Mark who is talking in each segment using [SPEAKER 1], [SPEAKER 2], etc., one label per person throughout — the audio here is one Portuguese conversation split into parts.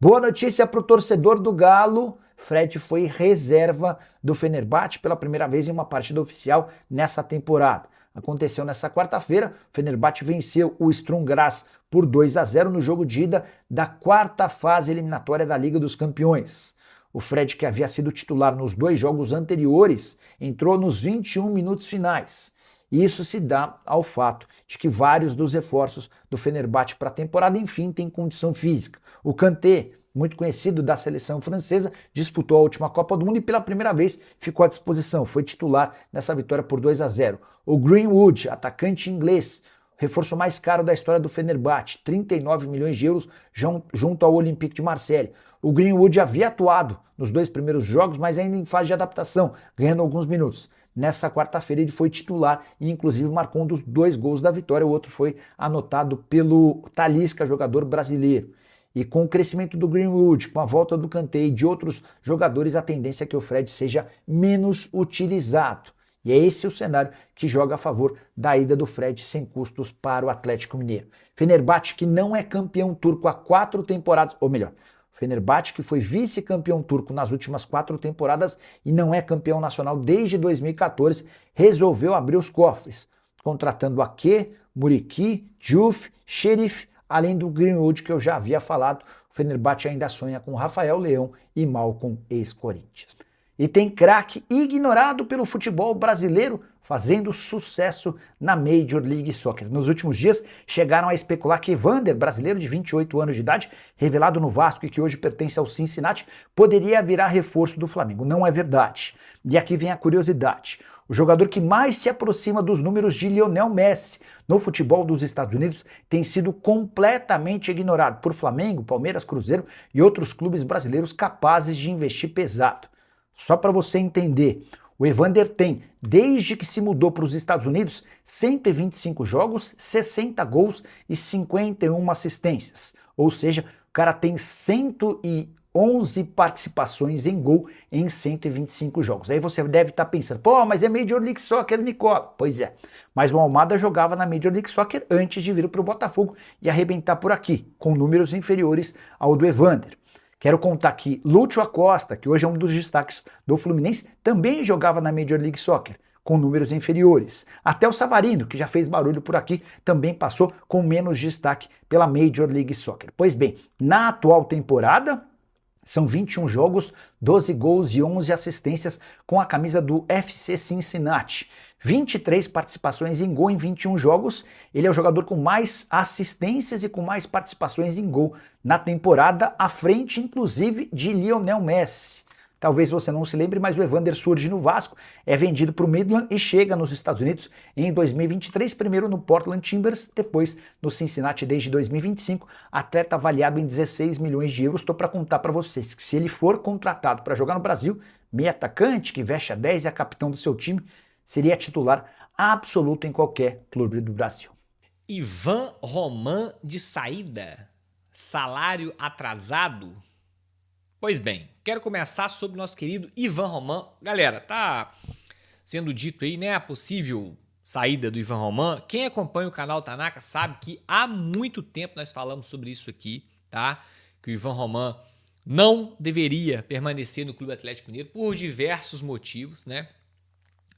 [SPEAKER 1] Boa notícia para o torcedor do Galo. Fred foi reserva do Fenerbahçe pela primeira vez em uma partida oficial nessa temporada. Aconteceu nessa quarta-feira, o Fenerbahçe venceu o Sturm Graz por 2-0 no jogo de ida da quarta fase eliminatória da Liga dos Campeões. O Fred, que havia sido titular nos dois jogos anteriores, entrou nos 21 minutos finais. E isso se dá ao fato de que vários dos reforços do Fenerbahçe para a temporada, enfim, têm condição física. O Kanté, muito conhecido da seleção francesa, disputou a última Copa do Mundo e pela primeira vez ficou à disposição, foi titular nessa vitória por 2-0. O Greenwood, atacante inglês, reforço mais caro da história do Fenerbahçe, 39 milhões de euros junto ao Olympique de Marseille. O Greenwood havia atuado nos dois primeiros jogos, mas ainda em fase de adaptação, ganhando alguns minutos. Nessa quarta-feira ele foi titular e inclusive marcou um dos dois gols da vitória, o outro foi anotado pelo Talisca, jogador brasileiro. E com o crescimento do Greenwood, com a volta do Kanté e de outros jogadores, a tendência é que o Fred seja menos utilizado. E é esse o cenário que joga a favor da ida do Fred sem custos para o Atlético Mineiro. Fenerbahçe, que não é campeão turco há 4 temporadas, ou melhor, Fenerbahçe, que foi vice-campeão turco nas últimas 4 temporadas e não é campeão nacional desde 2014, resolveu abrir os cofres, contratando Ake, Muriqi, Diouf, Cherif, além do Greenwood que eu já havia falado. O Fenerbahçe ainda sonha com Rafael Leão e Malcom, ex-Corinthians. E tem craque ignorado pelo futebol brasileiro fazendo sucesso na Major League Soccer. Nos últimos dias chegaram a especular que Evander, brasileiro de 28 anos de idade, revelado no Vasco e que hoje pertence ao Cincinnati, poderia virar reforço do Flamengo. Não é verdade. E aqui vem a curiosidade. O jogador que mais se aproxima dos números de Lionel Messi no futebol dos Estados Unidos tem sido completamente ignorado por Flamengo, Palmeiras, Cruzeiro e outros clubes brasileiros capazes de investir pesado. Só para você entender, o Evander tem, desde que se mudou para os Estados Unidos, 125 jogos, 60 gols e 51 assistências. Ou seja, o cara tem 111 participações em gol em 125 jogos. Aí você deve estar pensando, pô, mas é Major League Soccer, Nicola. Pois é, mas o Almada jogava na Major League Soccer antes de vir para o Botafogo e arrebentar por aqui, com números inferiores ao do Evander. Quero contar que Lúcio Acosta, que hoje é um dos destaques do Fluminense, também jogava na Major League Soccer, com números inferiores. Até o Savarino, que já fez barulho por aqui, também passou com menos destaque pela Major League Soccer. Pois bem, na atual temporada, são 21 jogos, 12 gols e 11 assistências com a camisa do FC Cincinnati. 23 participações em gol em 21 jogos. Ele é o jogador com mais assistências e com mais participações em gol na temporada, à frente inclusive de Lionel Messi. Talvez você não se lembre, mas o Evander surge no Vasco, é vendido para o Midland e chega nos Estados Unidos em 2023, primeiro no Portland Timbers, depois no Cincinnati desde 2025, atleta avaliado em 16 milhões de euros. Estou para contar para vocês que se ele for contratado para jogar no Brasil, meio atacante que veste a 10 e é capitão do seu time, seria titular absoluto em qualquer clube do Brasil.
[SPEAKER 2] Ivan Roman de saída? Salário atrasado? Pois bem, quero começar sobre o nosso querido Ivan Roman. Galera, tá sendo dito aí, né, a possível saída do Ivan Roman. Quem acompanha o canal Tanaka sabe que há muito tempo nós falamos sobre isso aqui, tá? Que o Ivan Roman não deveria permanecer no Clube Atlético Mineiro por diversos motivos, né?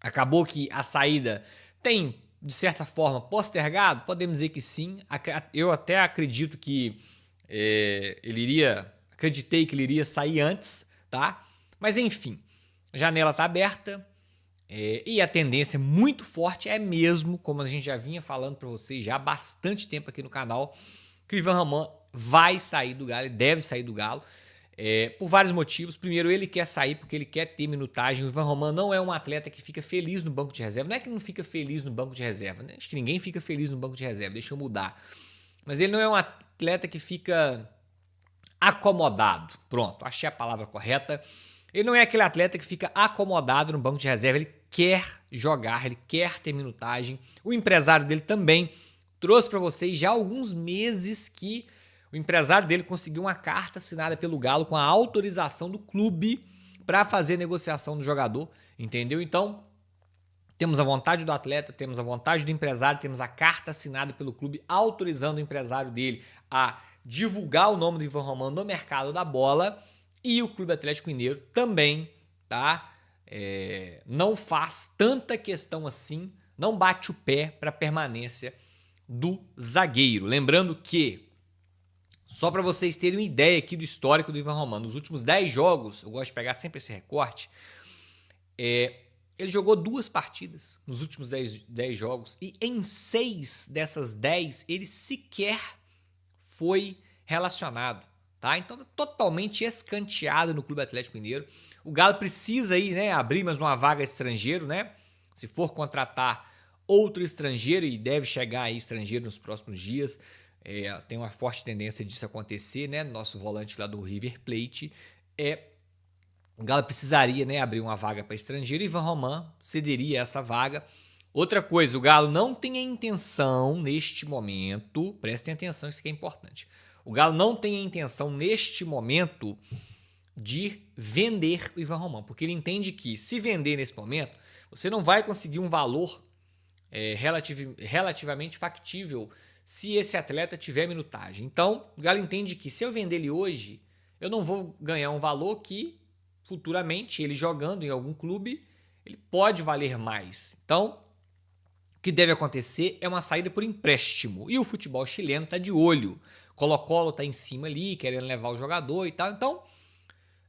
[SPEAKER 2] Acabou que a saída tem, de certa forma, postergado? Podemos dizer que sim. Eu até acredito que acreditei que ele iria sair antes, tá? Mas enfim, a janela está aberta e a tendência muito forte é mesmo, como a gente já vinha falando para vocês já há bastante tempo aqui no canal, que o Ivan Roman vai sair do Galo, ele deve sair do Galo. Por vários motivos. Primeiro, ele quer sair porque ele quer ter minutagem. O Ivan Roman não é um atleta que fica feliz no banco de reserva. Não é que não fica feliz no banco de reserva, né? Acho que ninguém fica feliz no banco de reserva. Deixa eu mudar. Mas ele não é um atleta que fica acomodado. Pronto, achei a palavra correta. Ele não é aquele atleta que fica acomodado no banco de reserva. Ele quer jogar, ele quer ter minutagem. O empresário dele também trouxe para vocês já há alguns meses que o empresário dele conseguiu uma carta assinada pelo Galo com a autorização do clube para fazer negociação do jogador, entendeu? Então, Temos a vontade do atleta, temos a vontade do empresário, temos a carta assinada pelo clube autorizando o empresário dele a divulgar o nome do Ivan Romano no mercado da bola, e o Clube Atlético Mineiro também, tá? Não faz tanta questão assim, não bate o pé para a permanência do zagueiro. Lembrando que, só para vocês terem uma ideia aqui do histórico do Ivan Romano, nos últimos 10 jogos, eu gosto de pegar sempre esse recorte, ele jogou 2 partidas nos últimos 10 jogos e em 6 dessas 10 ele sequer foi relacionado, tá? Então tá totalmente escanteado no Clube Atlético Mineiro. O Galo precisa aí, né, abrir mais uma vaga estrangeiro, né? Se for contratar outro estrangeiro, e deve chegar aí estrangeiro nos próximos dias, tem uma forte tendência disso acontecer, né? Nosso volante lá do River Plate, o Galo precisaria, né, abrir uma vaga para estrangeiro e Ivan Romano cederia essa vaga. Outra coisa, o Galo não tem a intenção neste momento, prestem atenção, isso aqui é importante. O Galo não tem a intenção neste momento de vender o Ivan Romano, porque ele entende que se vender nesse momento, você não vai conseguir um valor relativamente factível se esse atleta tiver minutagem. Então, o Galo entende que se eu vender ele hoje, eu não vou ganhar um valor que futuramente, ele jogando em algum clube, ele pode valer mais. Então, o que deve acontecer é uma saída por empréstimo. E o futebol chileno está de olho. Colo-Colo está em cima ali, querendo levar o jogador e tal. Então,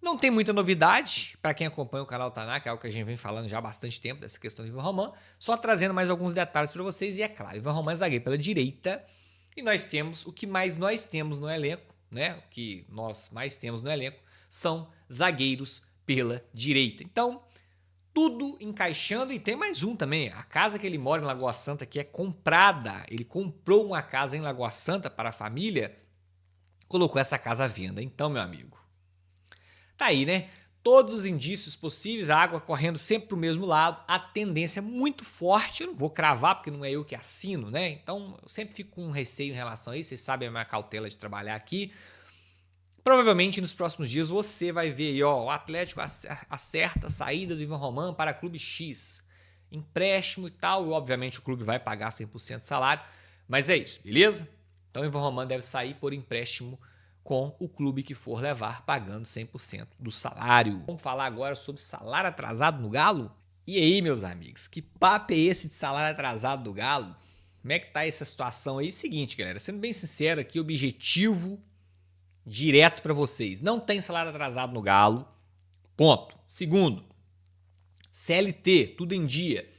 [SPEAKER 2] não tem muita novidade para quem acompanha o canal Taná, que é algo que a gente vem falando já há bastante tempo, dessa questão do Ivan Romano. Só trazendo mais alguns detalhes para vocês. E é claro, Ivan Romano é zagueiro pela direita. E nós temos, o que mais nós temos no elenco, né? O que nós mais temos no elenco são zagueiros pela direita. Então, tudo encaixando, e tem mais um também. A casa que ele mora em Lagoa Santa, que é comprada, ele comprou uma casa em Lagoa Santa para a família, colocou essa casa à venda. Então, meu amigo, tá aí, né? Todos os indícios possíveis, a água correndo sempre para o mesmo lado, a tendência é muito forte, eu não vou cravar porque não é eu que assino, né? Então, eu sempre fico com um receio em relação a isso, vocês sabem a minha cautela de trabalhar aqui. Provavelmente nos próximos dias você vai ver aí, ó, o Atlético acerta a saída do Ivan Romano para clube X. Empréstimo e tal, e obviamente o clube vai pagar 100% de salário, mas é isso, beleza? Então o Ivan Romano deve sair por empréstimo com o clube que for levar, pagando 100% do salário. Vamos falar agora sobre salário atrasado no Galo? E aí, meus amigos, que papo é esse de salário atrasado do Galo? Como é que tá essa situação aí? Seguinte, galera, sendo bem sincero aqui, objetivo direto para vocês. Não tem salário atrasado no Galo. Ponto. Segundo, CLT, tudo em dia.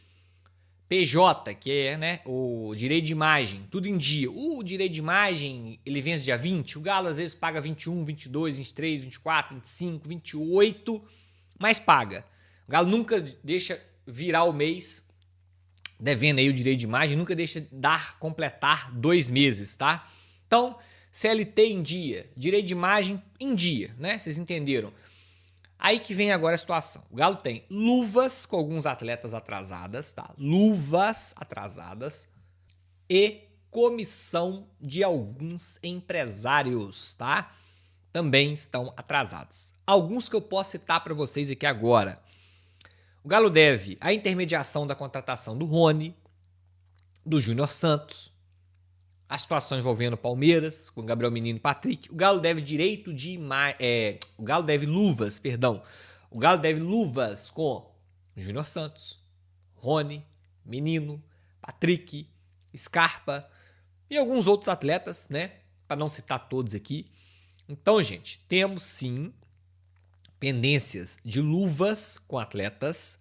[SPEAKER 2] PJ, que é, né, o direito de imagem, tudo em dia. O direito de imagem, ele vence dia 20. O Galo às vezes paga 21, 22, 23, 24, 25, 28, mas paga. O Galo nunca deixa virar o mês devendo aí o direito de imagem, nunca deixa completar 2 meses, tá? Então, CLT em dia, direito de imagem em dia, né? Vocês entenderam. Aí que vem agora a situação. O Galo tem luvas com alguns atletas atrasadas, tá? Luvas atrasadas e comissão de alguns empresários, tá? Também estão atrasados. Alguns que eu posso citar para vocês aqui agora. O Galo deve a intermediação da contratação do Rony, do Júnior Santos, a situação envolvendo Palmeiras, com Gabriel Menino e Patrick. O Galo deve o Galo deve luvas, perdão. O Galo deve luvas com Júnior Santos, Rony, Menino, Patrick, Scarpa e alguns outros atletas, né? Para não citar todos aqui. Então, gente, temos sim pendências de luvas com atletas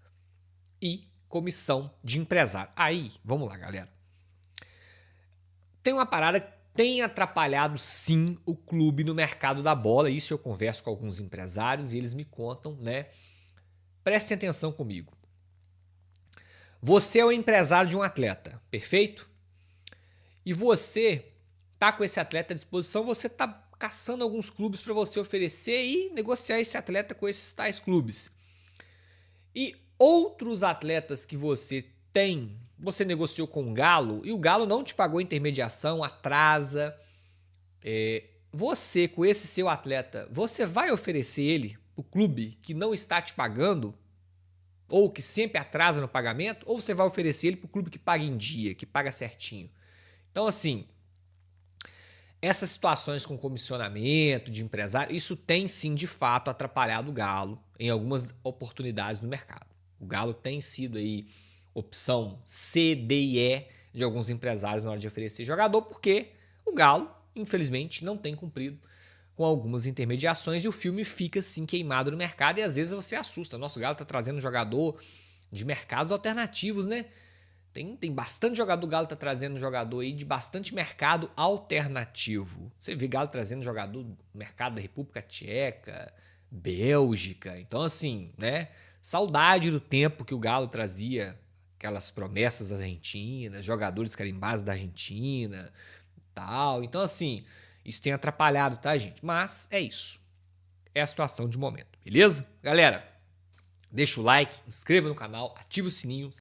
[SPEAKER 2] e comissão de empresário. Aí, vamos lá, galera. Tem uma parada que tem atrapalhado sim o clube no mercado da bola. Isso eu converso com alguns empresários e eles me contam, né? Prestem atenção comigo. Você é o empresário de um atleta, perfeito? E você tá com esse atleta à disposição, você tá caçando alguns clubes para você oferecer e negociar esse atleta com esses tais clubes. E outros atletas que você tem, você negociou com o Galo e o Galo não te pagou intermediação, atrasa. Você, com esse seu atleta, você vai oferecer ele para o clube que não está te pagando? ou que sempre atrasa no pagamento, ou você vai oferecer ele para o clube que paga em dia, que paga certinho. Então, assim, essas situações com comissionamento de empresário, isso tem sim, de fato, atrapalhado o Galo em algumas oportunidades no mercado. O Galo tem sido aí opção C, D e E de alguns empresários na hora de oferecer jogador, porque o Galo, infelizmente, não tem cumprido com algumas intermediações e o filme fica assim queimado no mercado e às vezes você assusta. Nosso Galo tá trazendo jogador de mercados alternativos, né? Tem bastante jogador, o Galo tá trazendo jogador aí de bastante mercado alternativo. Você vê Galo trazendo jogador do mercado da República Tcheca, Bélgica. Então, assim, né? Saudade do tempo que o Galo trazia aquelas promessas argentinas, jogadores carimbados da Argentina, tal. Então, assim, isso tem atrapalhado, tá, gente? Mas é isso. É a situação de momento, beleza? Galera, deixa o like, inscreva no canal, ativa o sininho.